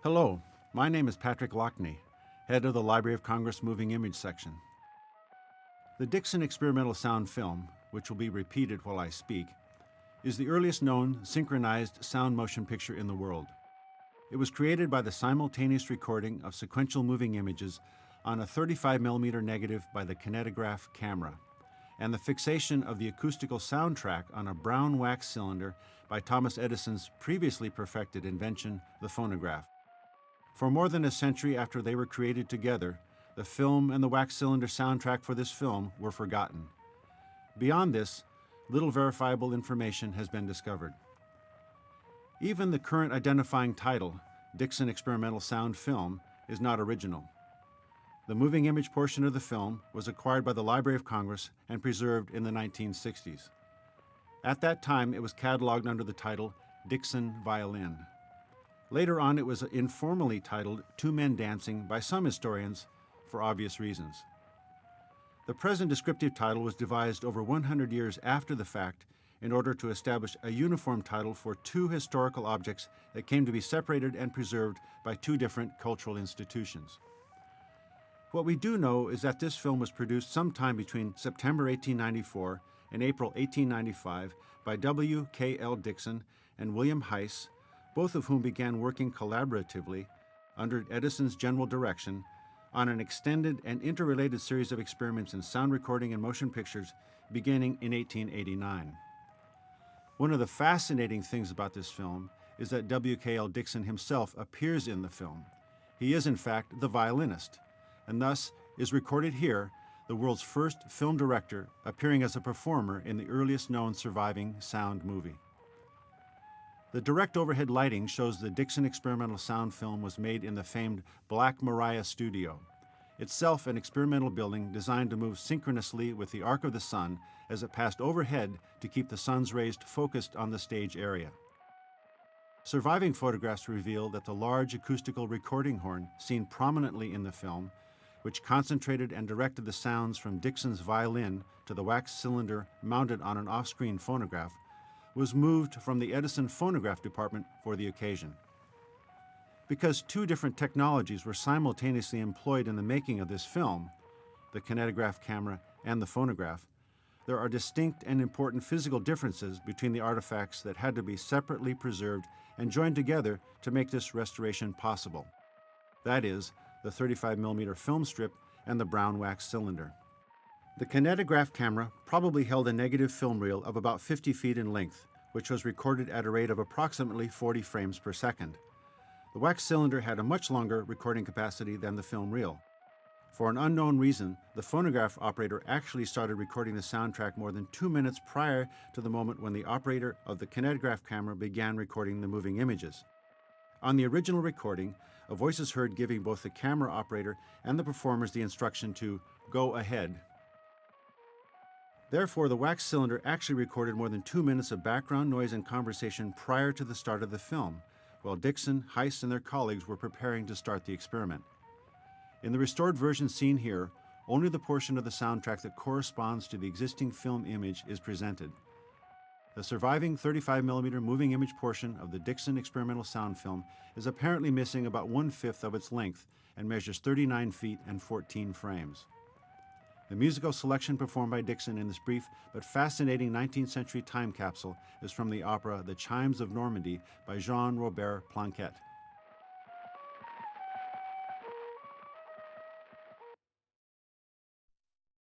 Hello, my name is Patrick Lockney, head of the Library of Congress Moving Image section. The Dickson experimental sound film, which will be repeated while I speak, is the earliest known synchronized sound motion picture in the world. It was created by the simultaneous recording of sequential moving images on a 35mm negative by the kinetograph camera, and the fixation of the acoustical soundtrack on a brown wax cylinder by Thomas Edison's previously perfected invention, the phonograph. For more than a century after they were created together, the film and the wax cylinder soundtrack for this film were forgotten. Beyond this, little verifiable information has been discovered. Even the current identifying title, Dickson Experimental Sound Film, is not original. The moving image portion of the film was acquired by the Library of Congress and preserved in the 1960s. At that time, it was cataloged under the title Dickson Violin. Later on, it was informally titled Two Men Dancing by some historians, for obvious reasons. The present descriptive title was devised over 100 years after the fact in order to establish a uniform title for two historical objects that came to be separated and preserved by two different cultural institutions. What we do know is that this film was produced sometime between September 1894 and April 1895 by W. K. L. Dickson and William Heiss, both of whom began working collaboratively under Edison's general direction on an extended and interrelated series of experiments in sound recording and motion pictures beginning in 1889. One of the fascinating things about this film is that W. K. L. Dickson himself appears in the film. He is, in fact, the violinist, and thus is recorded here, the world's first film director appearing as a performer in the earliest known surviving sound movie. The direct overhead lighting shows the Dickson experimental sound film was made in the famed Black Maria studio, itself an experimental building designed to move synchronously with the arc of the sun as it passed overhead to keep the sun's rays focused on the stage area. Surviving photographs reveal that the large acoustical recording horn seen prominently in the film, which concentrated and directed the sounds from Dickson's violin to the wax cylinder mounted on an off-screen phonograph, was moved from the Edison phonograph department for the occasion. Because two different technologies were simultaneously employed in the making of this film, the kinetograph camera and the phonograph, there are distinct and important physical differences between the artifacts that had to be separately preserved and joined together to make this restoration possible. That is, the 35mm film strip and the brown wax cylinder. The kinetograph camera probably held a negative film reel of about 50 feet in length, which was recorded at a rate of approximately 40 frames per second. The wax cylinder had a much longer recording capacity than the film reel. For an unknown reason, the phonograph operator actually started recording the soundtrack more than 2 minutes prior to the moment when the operator of the kinetograph camera began recording the moving images. On the original recording, a voice is heard giving both the camera operator and the performers the instruction to go ahead. Therefore, the wax cylinder actually recorded more than 2 minutes of background noise and conversation prior to the start of the film, while Dickson, Heiss, and their colleagues were preparing to start the experiment. In the restored version seen here, only the portion of the soundtrack that corresponds to the existing film image is presented. The surviving 35mm moving image portion of the Dickson experimental sound film is apparently missing about 1/5 of its length and measures 39 feet and 14 frames. The musical selection performed by Dickson in this brief but fascinating 19th century time capsule is from the opera The Chimes of Normandy by Jean Robert Planquet.